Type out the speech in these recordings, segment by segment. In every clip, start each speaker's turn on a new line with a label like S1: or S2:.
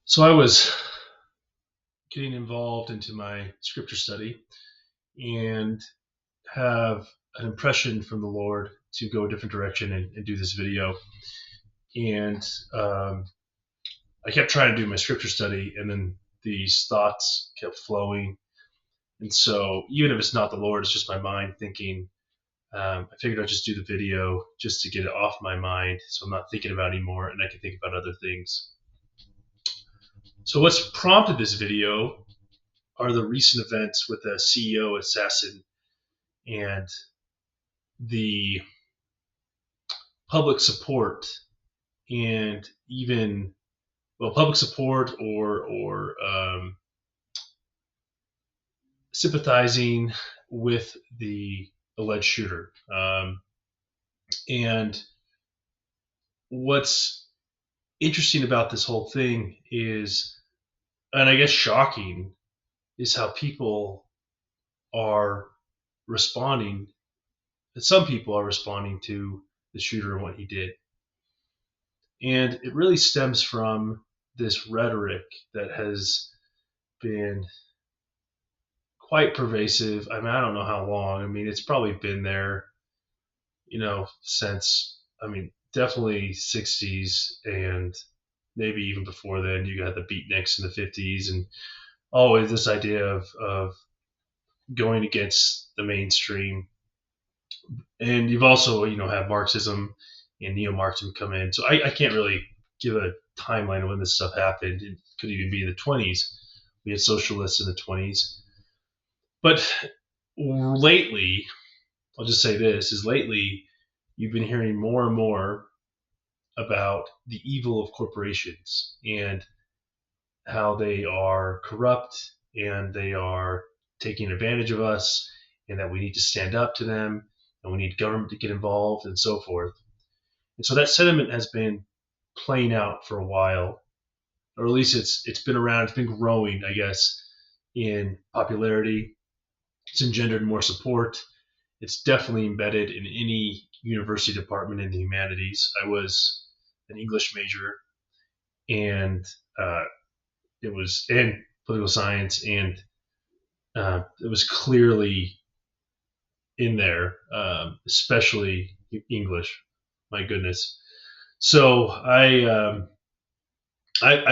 S1: So I was getting involved into my scripture study and have an impression from the Lord to go a different direction and do this video. And I kept trying to do my scripture study, and then these thoughts kept flowing. And so, even if it's not the Lord, it's just my mind thinking. I figured I'd just do the video just to get it off my mind, so I'm not thinking about it anymore, and I can think about other things. So, what's prompted this video are the recent events with the CEO assassin and the public support and even public support or sympathizing with the alleged shooter. And what's interesting about this whole thing is, and I guess shocking, is how people are responding. That some people are responding to the shooter and what he did. And it really stems from this rhetoric that has been quite pervasive. I mean, I don't know how long. I mean, it's probably been there, since, definitely 60s and maybe even before then. You got the beatniks in the 50s and always this idea of going against the mainstream. And you've also, have Marxism and neo-Marxism come in. So I can't really give a timeline of when this stuff happened. It could even be in the 20s. We had socialists in the 20s. But lately, I'll just say this, is lately you've been hearing more and more about the evil of corporations and how they are corrupt and they are taking advantage of us and that we need to stand up to them and we need government to get involved and so forth. And so that sentiment has been playing out for a while, or at least it's been around, it's been growing, I guess, in popularity. It's engendered more support. It's definitely embedded in any university department in the humanities. I was an English major, and it was in political science, and it was clearly in there, especially English. My goodness. So I've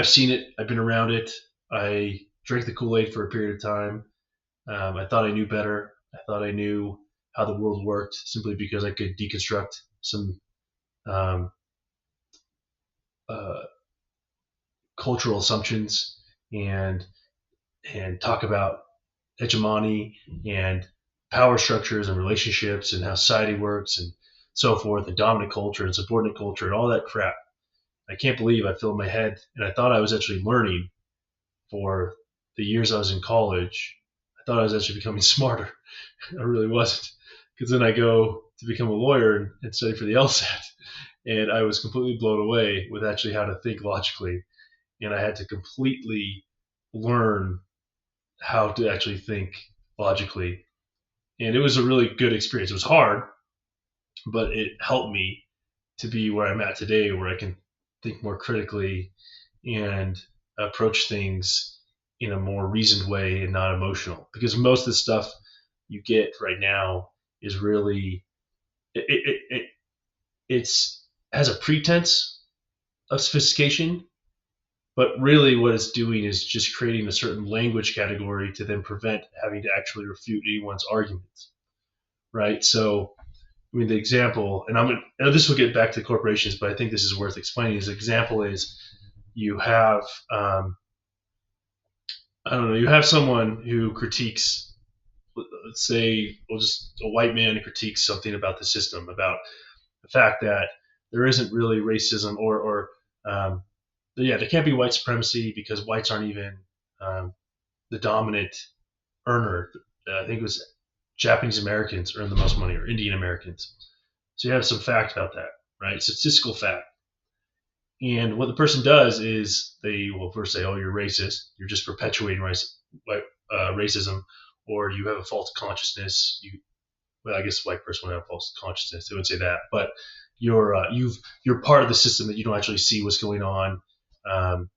S1: seen it. I've been around it. I drank the Kool-Aid for a period of time. I thought I knew better. I thought I knew how the world worked simply because I could deconstruct some um, uh, cultural assumptions and talk about hegemony and power structures and relationships and how society works and so forth, and dominant culture and subordinate culture and all that crap. I can't believe I filled my head, and I thought I was actually learning for the years I was in college. I thought I was actually becoming smarter. I really wasn't, because then I go to become a lawyer and study for the LSAT, and I was completely blown away with actually how to think logically, and I had to completely learn how to actually think logically, and it was a really good experience. It was hard, but it helped me to be where I'm at today, where I can think more critically and approach things in a more reasoned way and not emotional. Because most of the stuff you get right now is really it's has a pretense of sophistication, but really what it's doing is just creating a certain language category to then prevent having to actually refute anyone's arguments, right? So the example, and this will get back to corporations, but I think this is worth explaining. His example is you have, I don't know, you have someone who critiques, let's say, just a white man who critiques something about the system, about the fact that there isn't really racism there can't be white supremacy because whites aren't even the dominant earner. I think it was Japanese Americans earn the most money, or Indian Americans. So you have some fact about that, right? Statistical fact. And what the person does is they will first say, "Oh, you're racist. You're just perpetuating racism, or you have a false consciousness." I guess a white person would have a false consciousness. They would say that, but you're part of the system that you don't actually see what's going on. Um,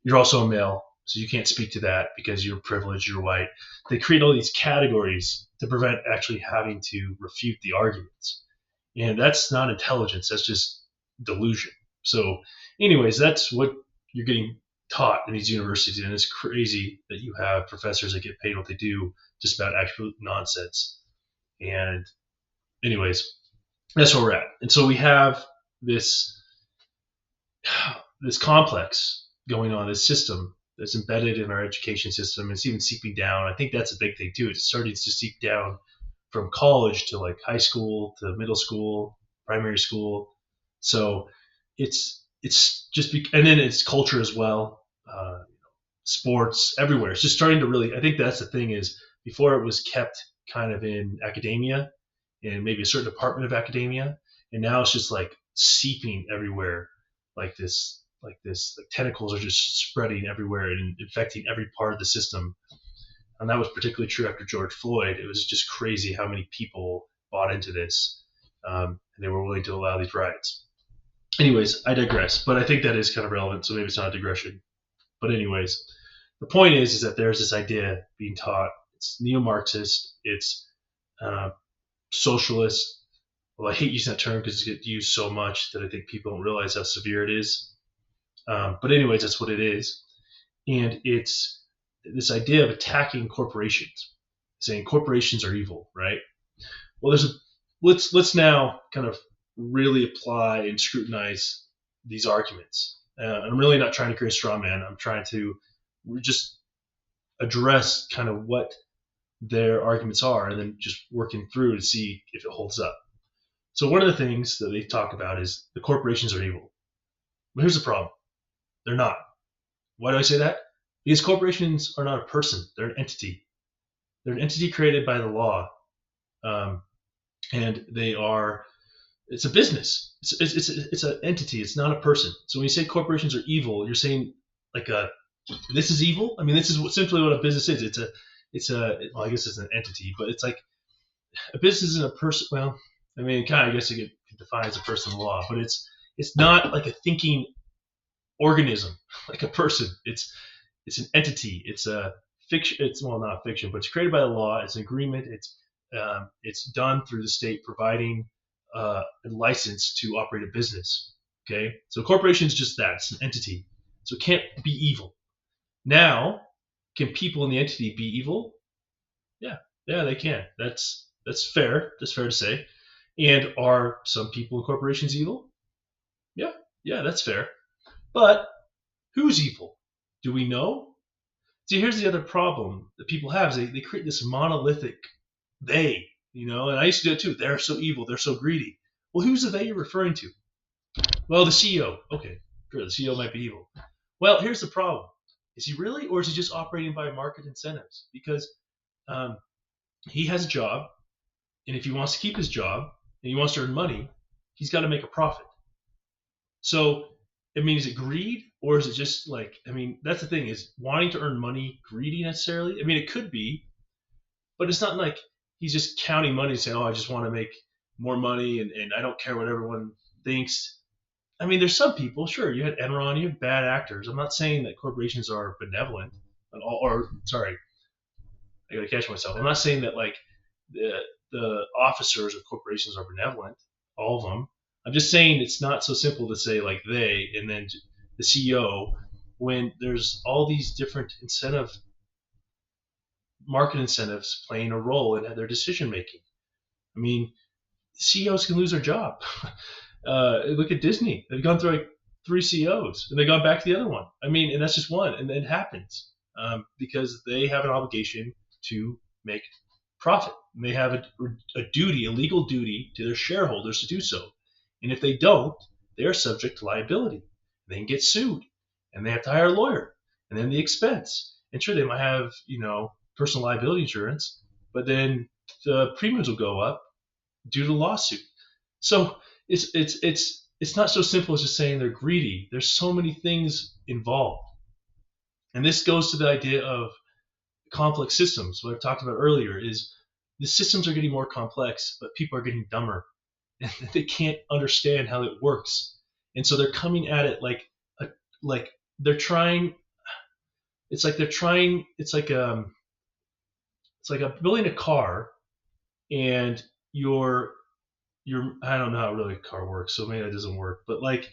S1: you're also a male, so you can't speak to that because you're privileged, you're white. They create all these categories to prevent actually having to refute the arguments. And that's not intelligence, that's just delusion. So, anyways, that's what you're getting taught in these universities. And it's crazy that you have professors that get paid what they do just about absolute nonsense. And, anyways, that's where we're at. And so we have this complex going on, this system that's embedded in our education system. It's even seeping down. I think that's a big thing too. It's starting to seep down from college to like high school to middle school, primary school. So it's just and then it's culture as well, sports everywhere. It's just starting to really. I think that's the thing is before it was kept kind of in academia and maybe a certain department of academia, and now it's just like seeping everywhere, like tentacles are just spreading everywhere and infecting every part of the system. And that was particularly true after George Floyd. It was just crazy how many people bought into this, and they were willing to allow these riots. Anyways, I digress, but I think that is kind of relevant, so maybe it's not a digression. But anyways, the point is that there's this idea being taught. It's neo-Marxist. It's uh, socialist. Well, I hate using that term because it gets used so much that I think people don't realize how severe it is. But anyways, that's what it is, and it's this idea of attacking corporations, saying corporations are evil, right? Well, let's now kind of really apply and scrutinize these arguments. I'm really not trying to create a straw man. I'm trying to just address kind of what their arguments are and then just working through to see if it holds up. So one of the things that they talk about is the corporations are evil. But here's the problem. They're not. Why do I say that? Because corporations are not a person. They're an entity. They're an entity created by the law. And it's a business. It's an entity. It's not a person. So when you say corporations are evil, you're saying like this is evil. I mean, this is simply what a business is. Well, I guess it's an entity, but it's like a business isn't a person. Well, I mean, kind of, I guess you could define as a person in the law, but it's not like a thinking organism, like a person. It's an entity. It's a fiction. It's not fiction, but it's created by the law. It's an agreement. It's done through the state providing a license to operate a business. Okay, so corporation is just that. It's an entity, so it can't be evil. Now, can people in the entity be evil? Yeah, they can. That's fair. That's fair to say. And are some people in corporations evil? Yeah, that's fair. But who's evil? Do we know? See, here's the other problem that people have is they create this monolithic they, and I used to do it too. They're so evil. They're so greedy. Well, who's the they you're referring to? Well, the CEO. Okay, sure, the CEO might be evil. Well, here's the problem. Is he really, or is he just operating by market incentives? Because he has a job, and if he wants to keep his job and he wants to earn money, he's got to make a profit. So, I mean, is it greed, or is it just like, I mean, that's the thing, is wanting to earn money greedy necessarily? I mean, it could be, but it's not like he's just counting money and saying, oh, I just want to make more money and I don't care what everyone thinks. I mean, there's some people, sure, you had Enron, you have bad actors. I'm not saying that corporations are benevolent, or sorry, I gotta catch myself. I'm not saying that like the officers of corporations are benevolent, all of them. I'm just saying it's not so simple to say like they and then the CEO when there's all these different market incentives playing a role in their decision making. I mean, CEOs can lose their job. Look at Disney; they've gone through like 3 CEOs, and they got back to the other one. I mean, and that's just one, and it happens because they have an obligation to make profit. And they have a duty, a legal duty to their shareholders to do so. And if they don't, they are subject to liability. They can get sued, and they have to hire a lawyer, and then the expense. And sure, they might have personal liability insurance, but then the premiums will go up due to lawsuit. So it's not so simple as just saying they're greedy. There's so many things involved, and this goes to the idea of complex systems. What I've talked about earlier is the systems are getting more complex, but people are getting dumber, and they can't understand how it works, and so they're coming at it like they're trying. It's like they're trying. It's like a building a car, and you're I don't know how really a car works, so maybe that doesn't work. But like,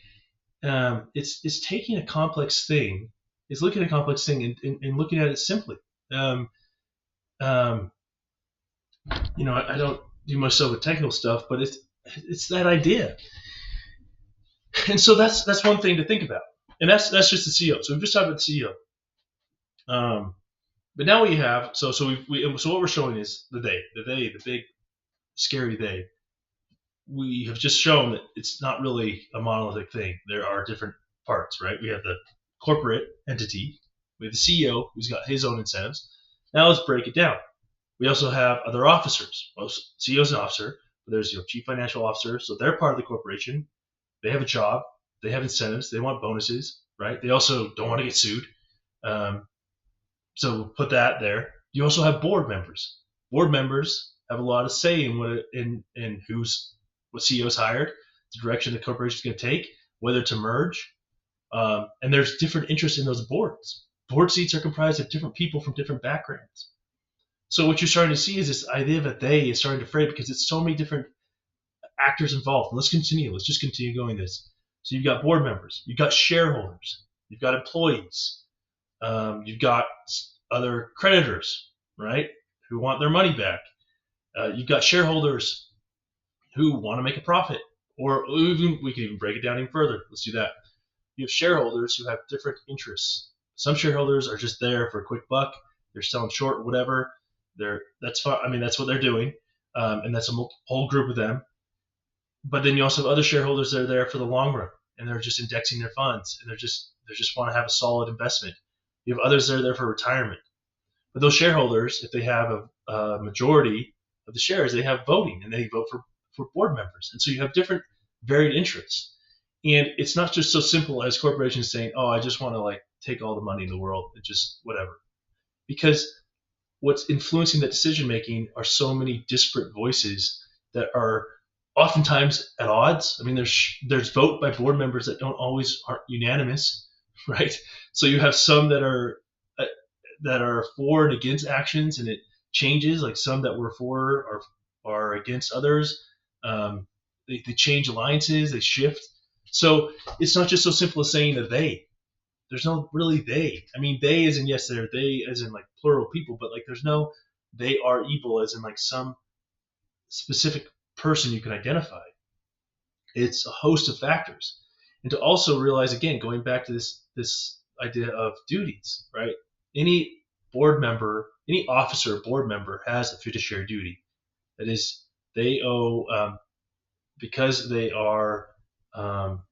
S1: it's taking a complex thing, it's looking at a complex thing and looking at it simply. Um, um, I don't do much so with technical stuff, but it's that idea. And so that's one thing to think about, and that's just the CEO. So we've just talked about the CEO. But now we have so what we're showing is the big scary they. We have just shown that it's not really a monolithic thing. There are different parts, right? We have the corporate entity, we have the CEO who's got his own incentives. Now let's break it down. We also have other officers. Well, CEO is an officer, but there's chief financial officer, so they're part of the corporation. They have a job, they have incentives, they want bonuses, right? They also don't want to get sued. Um, so we'll put that there. You also have board members. Board members have a lot of say in what CEO's hired, the direction the corporation is going to take, whether to merge, and there's different interests in those boards. Board seats are comprised of different people from different backgrounds. So what you're starting to see is this idea of a they is starting to fray because it's so many different actors involved. And let's continue. Let's just continue going this. So you've got board members, you've got shareholders, you've got employees, you've got other creditors, right, who want their money back. You've got shareholders who want to make a profit, or even we can even break it down even further. Let's do that. You have shareholders who have different interests. Some shareholders are just there for a quick buck. They're selling short or whatever. That's fine. I mean, that's what they're doing, and that's a whole group of them. But then you also have other shareholders that are there for the long run, and they're just indexing their funds, and they just want to have a solid investment. You have others that are there for retirement. But those shareholders, if they have a majority of the shares, they have voting, and they vote for board members. And so you have different varied interests. And it's not just so simple as corporations saying, oh, I just want to like take all the money in the world and just whatever. Because what's influencing that decision making are so many disparate voices that are oftentimes at odds. I mean, there's vote by board members that aren't unanimous, right? So you have some that are for and against actions, and it changes. Like some that were for are against others. They change alliances, they shift. So it's not just so simple as saying a they. There's no really they. I mean, they as in yes, they're they as in like plural people, but like there's no they are evil as in like some specific person you can identify. It's a host of factors. And to also realize again, going back to this idea of duties, right? Any board member, any officer or board member has a fiduciary duty. That is, they owe because they are um,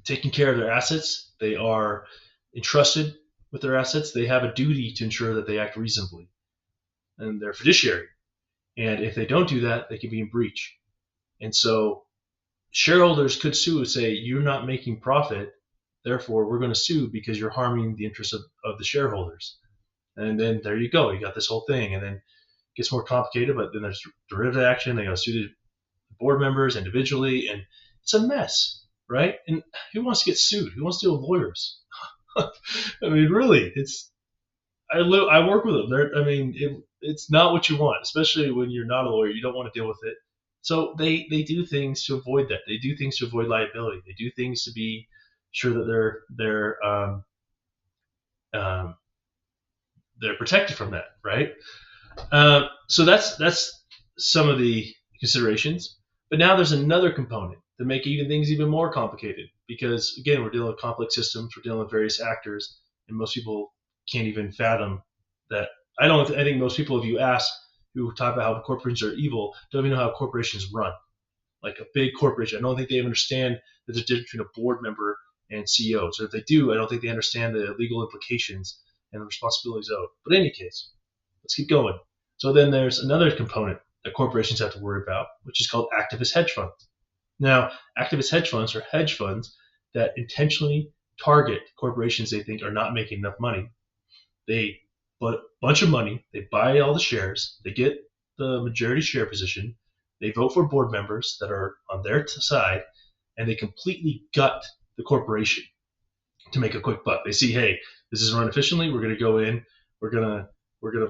S1: taking care of their assets. They are entrusted with their assets. They have a duty to ensure that they act reasonably, and they're fiduciary. And if they don't do that, they can be in breach. And so shareholders could sue and say, you're not making profit, therefore we're going to sue because you're harming the interests of the shareholders. And then there you go. You got this whole thing. And then it gets more complicated, but then there's derivative action. They got to sue the board members individually, and it's a mess, right? And who wants to get sued? Who wants to deal with lawyers? I mean, really, I work with them. I mean, it's not what you want, especially when you're not a lawyer. You don't want to deal with it. So they do things to avoid that. They do things to avoid liability. They do things to be sure that they're protected from that, right? So that's some of the considerations. But now there's another component to make things even more complicated, because again, we're dealing with complex systems, we're dealing with various actors, and most people can't even fathom that. I think most people, if you ask, who talk about how corporations are evil, don't even know how corporations run. Like a big corporation, I don't think they understand that there's a difference between a board member and CEOs. Or if they do, I don't think they understand the legal implications and the responsibilities of it. But in any case, let's keep going. So then there's another component that corporations have to worry about, which is called activist hedge funds. Now, activist hedge funds are hedge funds that intentionally target corporations they think are not making enough money. They put a bunch of money, they buy all the shares, they get the majority share position, they vote for board members that are on their side, and they completely gut the corporation to make a quick buck. They see, hey, this is run efficiently. We're going to go in. We're gonna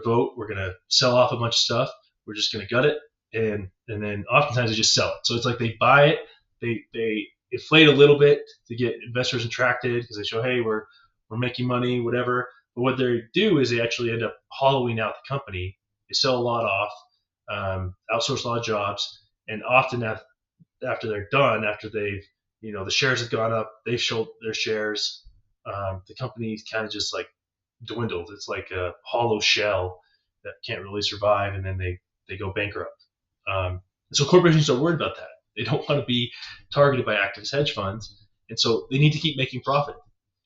S1: vote. We're gonna sell off a bunch of stuff. We're just gonna gut it, and then oftentimes they just sell it. So it's like they buy it, they inflate a little bit to get investors attracted because they show, hey, we're making money, whatever. But what they do is they actually end up hollowing out the company. They sell a lot off, outsource a lot of jobs, and often after they're done, after they've the shares have gone up, they've sold their shares. The company's kind of just like dwindled. It's like a hollow shell that can't really survive, and then they go bankrupt. So corporations are worried about that. They don't want to be targeted by activist hedge funds, and so they need to keep making profit.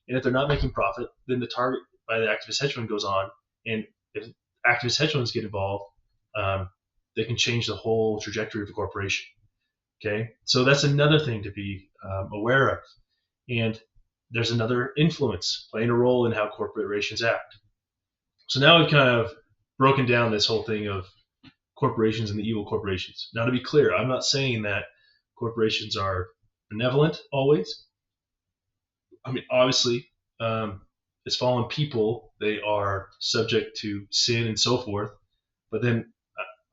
S1: And if they're not making profit, then the target by the activist hedge fund goes on, and if activist hedge funds get involved, they can change the whole trajectory of the corporation. Okay, so that's another thing to be aware of. And there's another influence playing a role in how corporations act. So now we've kind of broken down this whole thing of corporations and the evil corporations. Now, to be clear, I'm not saying that corporations are benevolent always. I mean, obviously, as fallen people, they are subject to sin and so forth. But then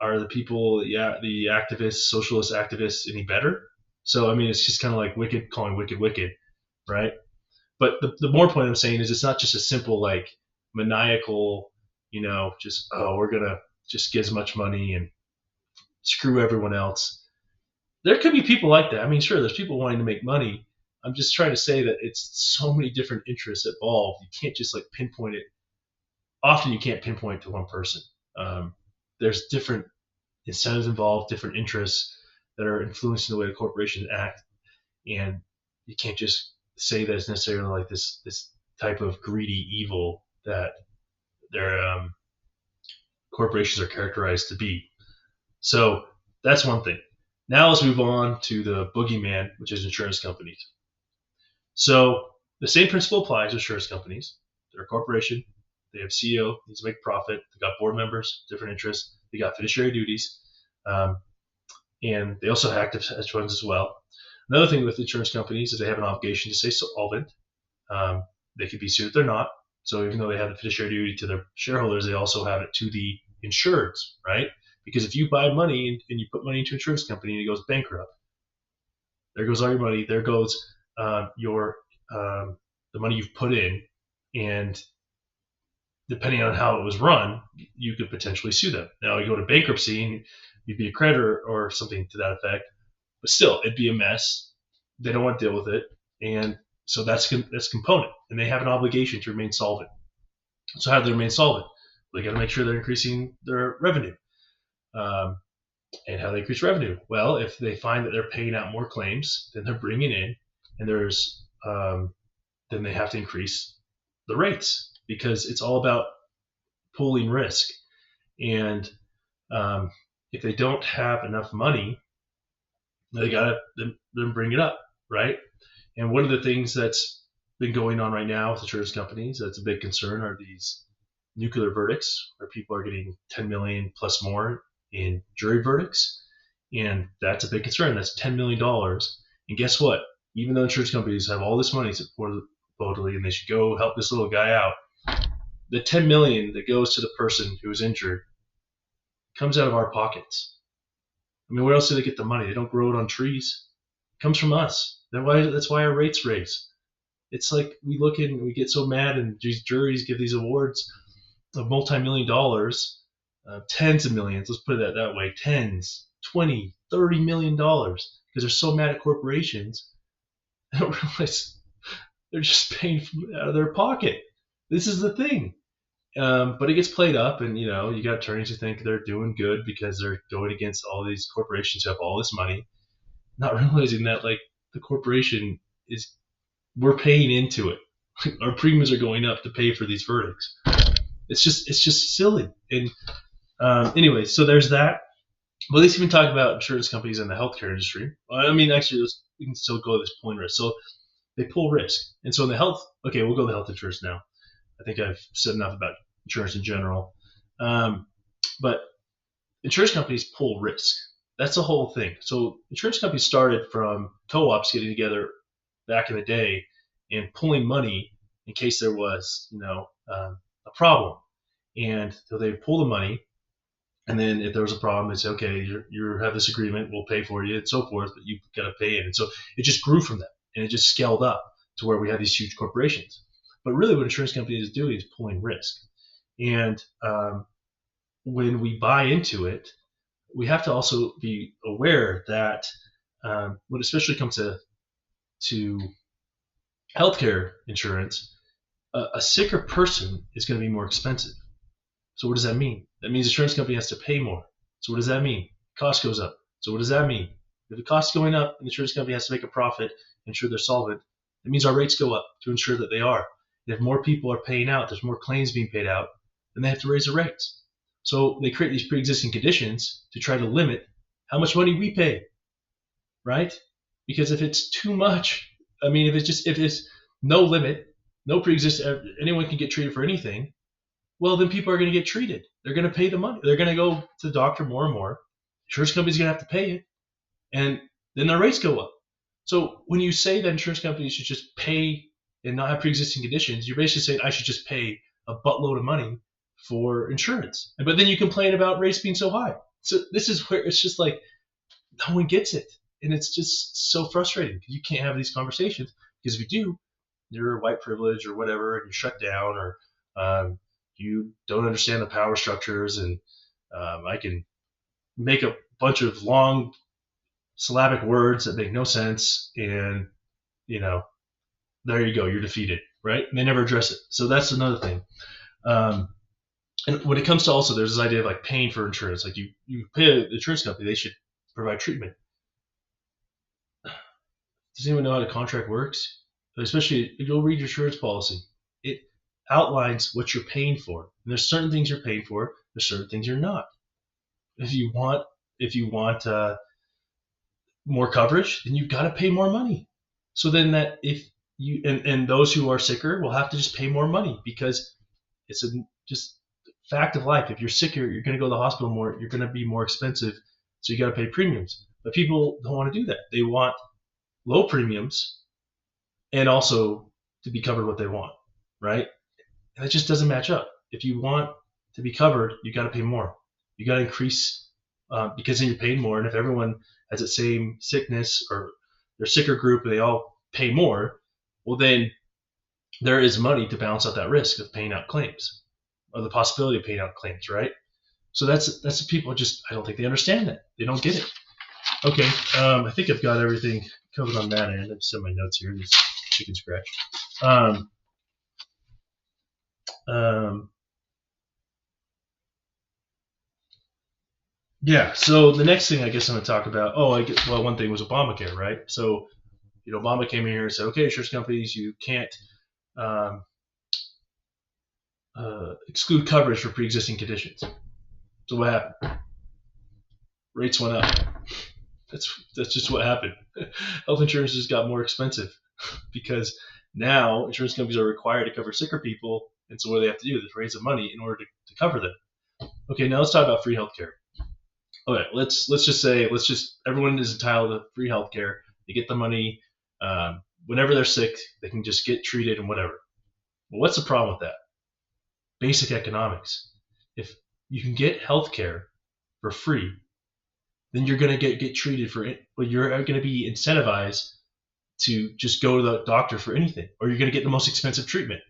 S1: are the people, the activists, socialist activists, any better? So, I mean, it's just kind of like wicked calling wicked wicked, right? But the more point I'm saying is it's not just a simple like maniacal, just we're gonna just get as much money and screw everyone else. There could be people like that. I mean, sure, there's people wanting to make money. I'm just trying to say that it's so many different interests involved. You can't just like pinpoint it. Often you can't pinpoint to one person. There's different incentives involved, different interests that are influencing the way the corporations act, and you can't just say that it's necessarily like this type of greedy evil that their corporations are characterized to be. So that's one thing. Now let's move on to the boogeyman, which is insurance companies. So the same principle applies to insurance companies. They're a corporation. They have CEO, needs to make profit. They've got board members, different interests. They got fiduciary duties. And they also have active hedge funds as well. Another thing with insurance companies is they have an obligation to stay solvent. They could be sued if they're not. So even though they have the fiduciary duty to their shareholders, they also have it to the insureds, right? Because if you buy money and you put money into an insurance company and it goes bankrupt, there goes all your money. There goes the money you've put in, and depending on how it was run, you could potentially sue them. Now you go to bankruptcy and you'd be a creditor or something to that effect, but still it'd be a mess. They don't want to deal with it, and so that's component, and they have an obligation to remain solvent. So how do they remain solvent? They got to make sure they're increasing their revenue. And how they increase revenue? Well, if they find that they're paying out more claims than they're bringing in, and then they have to increase the rates, because it's all about pooling risk. And if they don't have enough money, they gotta then bring it up, right? And one of the things that's been going on right now with insurance companies that's a big concern are these nuclear verdicts, where people are getting 10 million plus more in jury verdicts, and that's a big concern. That's $10 million. And guess what? Even though insurance companies have all this money supposedly, and they should go help this little guy out, the 10 million that goes to the person who was injured comes out of our pockets. I mean, where else do they get the money? They don't grow it on trees. It comes from us. That's why our rates raise. It's like we look in and we get so mad, and these juries give these awards of multi-million dollars, tens of millions, let's put it that way, tens, 20, $30 million, because they're so mad at corporations. I don't realize they're just paying out of their pocket. This is the thing. But it gets played up, and you got attorneys who think they're doing good because they're going against all these corporations who have all this money, not realizing that like the corporation we're paying into it. Our premiums are going up to pay for these verdicts. It's just silly. And anyway, so there's that. But let's even talk about insurance companies in the healthcare industry. I mean, actually, we can still go to this point risk. So they pull risk, and so in the health. Okay, we'll go to the health insurance now. I think I've said enough about insurance in general. But insurance companies pull risk. That's the whole thing. So insurance companies started from co-ops getting together back in the day and pulling money in case there was, a problem. And so they pull the money, and then if there was a problem, they say, okay, you have this agreement, we'll pay for you, and so forth, but you've got to pay it. And so it just grew from that, and it just scaled up to where we have these huge corporations. But really, what insurance companies are doing is pulling risk. And when we buy into it, we have to also be aware that when it especially comes to healthcare insurance, a sicker person is going to be more expensive. So what does that mean? That means the insurance company has to pay more. So what does that mean? Cost goes up. So what does that mean? If the cost is going up and the insurance company has to make a profit, ensure they're solvent, it means our rates go up to ensure that they are. And if more people are paying out, there's more claims being paid out, then they have to raise the rates. So they create these pre-existing conditions to try to limit how much money we pay, right? Because if it's too much, if it's no limit, no pre-existing, anyone can get treated for anything, well, then people are going to get treated. They're going to pay the money. They're going to go to the doctor more and more. Insurance companies are going to have to pay it, and then their rates go up. So when you say that insurance companies should just pay and not have pre-existing conditions, you're basically saying I should just pay a buttload of money for insurance. But then you complain about rates being so high. So this is where it's just like no one gets it, and it's just so frustrating because you can't have these conversations, because if you do, you're white privilege or whatever, and you're shut down, or you don't understand the power structures, and I can make a bunch of long syllabic words that make no sense, and there you go, you're defeated, right? And they never address it. So that's another thing. And when it comes to also, there's this idea of like paying for insurance. Like you pay an insurance company, they should provide treatment. Does anyone know how the contract works? Especially if you'll read your insurance policy, it outlines what you're paying for. And there's certain things you're paying for. There's certain things you're not. If you want more coverage, then you've got to pay more money. So then that if you and those who are sicker will have to just pay more money, because it's just fact of life. If you're sicker, you're going to go to the hospital more. You're going to be more expensive, so you got to pay premiums. But people don't want to do that. They want low premiums and also to be covered what they want, right? And it just doesn't match up. If you want to be covered, you got to pay more. You got to increase because then you're paying more. And if everyone has the same sickness or they're sicker group and they all pay more, well then there is money to balance out that risk of paying out claims, or the possibility of paying out claims, right? So that's people just, I don't think they understand that. They don't get it. Okay, I think I've got everything covered on that end. I've set my notes here. This chicken scratch. Yeah. So the next thing I guess I'm going to talk about. One thing was Obamacare, right? So Obama came in here and said, okay, insurance companies, you can't exclude coverage for pre-existing conditions. So what happened? Rates went up. That's just what happened. Health insurance just got more expensive because now insurance companies are required to cover sicker people, and so what do they have to do? They raise the money in order to cover them. Okay, now let's talk about free healthcare. Okay, let's just everyone is entitled to free healthcare. They get the money whenever they're sick. They can just get treated and whatever. Well, what's the problem with that? Basic economics. If you can get healthcare for free, then you're going to get treated for it, but you're going to be incentivized to just go to the doctor for anything, or you're going to get the most expensive treatment.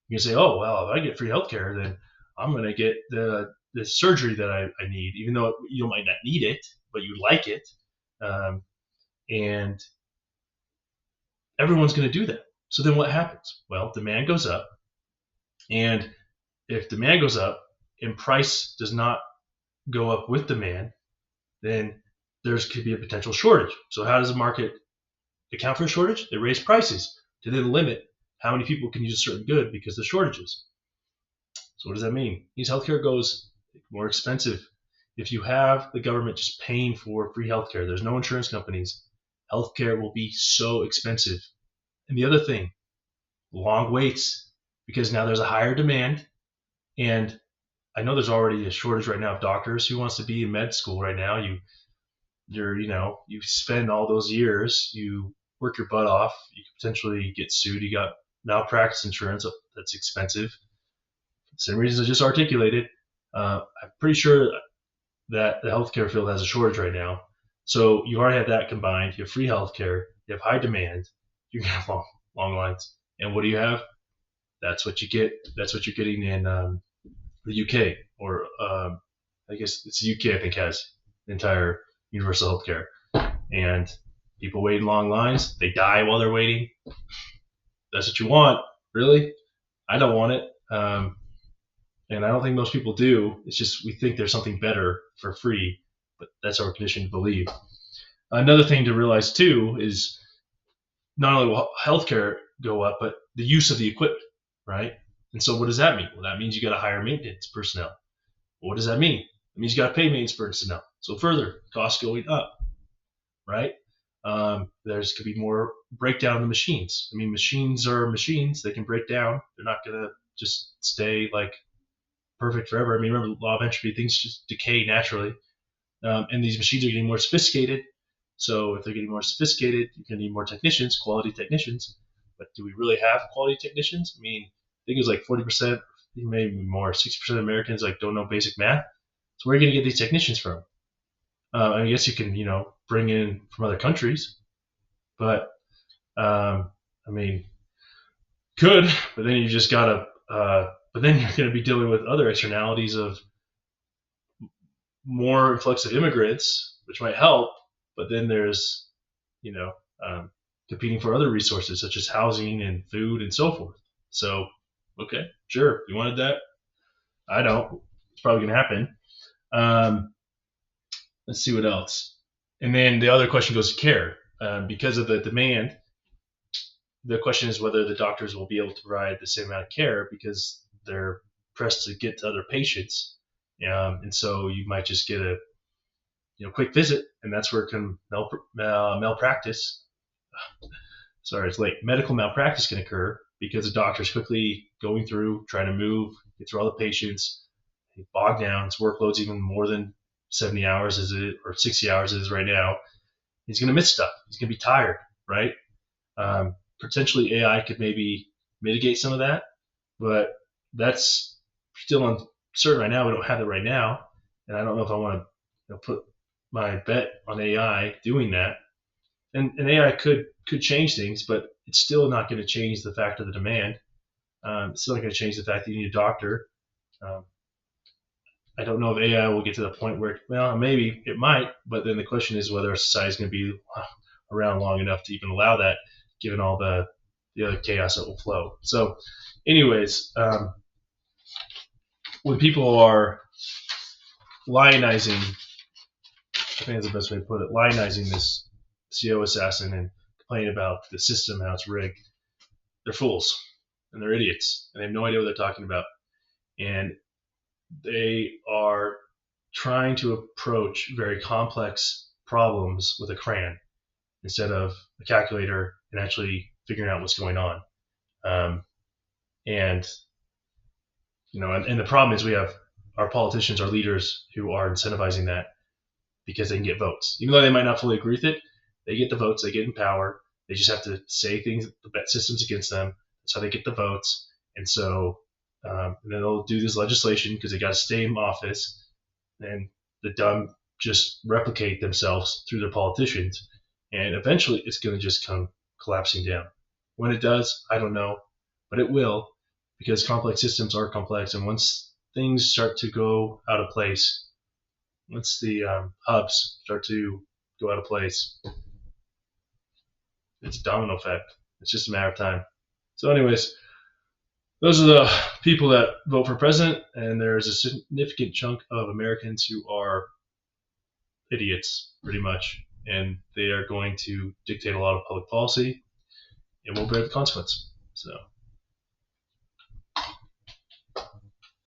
S1: You're going to say, oh, well, if I get free healthcare, then I'm going to get the surgery that I need, even though you might not need it, but you like it. And everyone's going to do that. So then what happens? Well, demand goes up. And if demand goes up and price does not go up with demand, then there could be a potential shortage. So how does the market account for a shortage? They raise prices to then limit how many people can use a certain good because of shortages. So what does that mean? It means healthcare goes more expensive. If you have the government just paying for free healthcare, there's no insurance companies, healthcare will be so expensive. And the other thing, long waits, because now there's a higher demand. And I know there's already a shortage right now of doctors. Who wants to be in med school right now? You spend all those years, you work your butt off. You could potentially get sued. You got malpractice insurance that's expensive. Same reasons I just articulated. I'm pretty sure that the healthcare field has a shortage right now. So you already have that combined. You have free healthcare. You have high demand. You're gonna have long lines. And what do you have? That's what you get. That's what you're getting in the UK, or I guess it's the UK. I think has the entire universal healthcare, and people wait in long lines. They die while they're waiting. That's what you want, really? I don't want it. And I don't think most people do. It's just we think there's something better for free, but that's our conditioned to believe. Another thing to realize too is not only will healthcare go up, but the use of the equipment, right? And so what does that mean? Well, that means you got to hire maintenance personnel. Well, what does that mean? It means you got to pay maintenance personnel. So further, costs going up, right? There's could be more breakdown in the machines. I mean, machines are machines. They can break down. They're not going to just stay like perfect forever. I mean, remember the law of entropy, things just decay naturally. And these machines are getting more sophisticated. So if they're getting more sophisticated, you're going to need more technicians, quality technicians. But do we really have quality technicians? I mean, I think it was like 40%, maybe more, 60% of Americans like don't know basic math. So where are you going to get these technicians from? I guess you can, bring in from other countries, but I mean, could, but then you just gotta, but then you're going to be dealing with other externalities of more influx of immigrants, which might help, but then there's, competing for other resources such as housing and food and so forth. So, okay, sure, you wanted that? I don't. It's probably going to happen. Let's see what else. And then the other question goes to care. Because of the demand, the question is whether the doctors will be able to provide the same amount of care because they're pressed to get to other patients. And so you might just get a quick visit, and that's where malpractice. Sorry, it's late. Medical malpractice can occur because the doctor's quickly going through, trying to move, get through all the patients, bog down. His workload's even more than 70 hours is it, or 60 hours is right now. He's going to miss stuff. He's going to be tired, right? Potentially AI could maybe mitigate some of that, but that's still uncertain right now. We don't have it right now, and I don't know if I want to put my bet on AI doing that. And AI could change things, but it's still not going to change the fact of the demand. It's still not going to change the fact that you need a doctor. I don't know if AI will get to the point where, well, maybe it might, but then the question is whether our society is going to be around long enough to even allow that, given all the other chaos that will flow. So, anyways, when people are lionizing, I think that's the best way to put it, lionizing this CEO assassin and complaining about the system, how it's rigged, they're fools and they're idiots and they have no idea what they're talking about. And they are trying to approach very complex problems with a crayon instead of a calculator and actually figuring out what's going on. And the problem is we have our politicians, our leaders who are incentivizing that because they can get votes. Even though they might not fully agree with it, they get the votes, they get in power. They just have to say things, the bet system's against them. That's how they get the votes. And so and then they'll do this legislation because they got to stay in office, and the dumb just replicate themselves through their politicians, and eventually it's going to just come collapsing down. When it does, I don't know, but it will, because complex systems are complex, and once things start to go out of place, once the hubs start to go out of place, it's a domino effect. It's just a matter of time. So anyways, those are the people that vote for president, and there's a significant chunk of Americans who are idiots, pretty much, and they are going to dictate a lot of public policy, and we'll bear the consequence. So.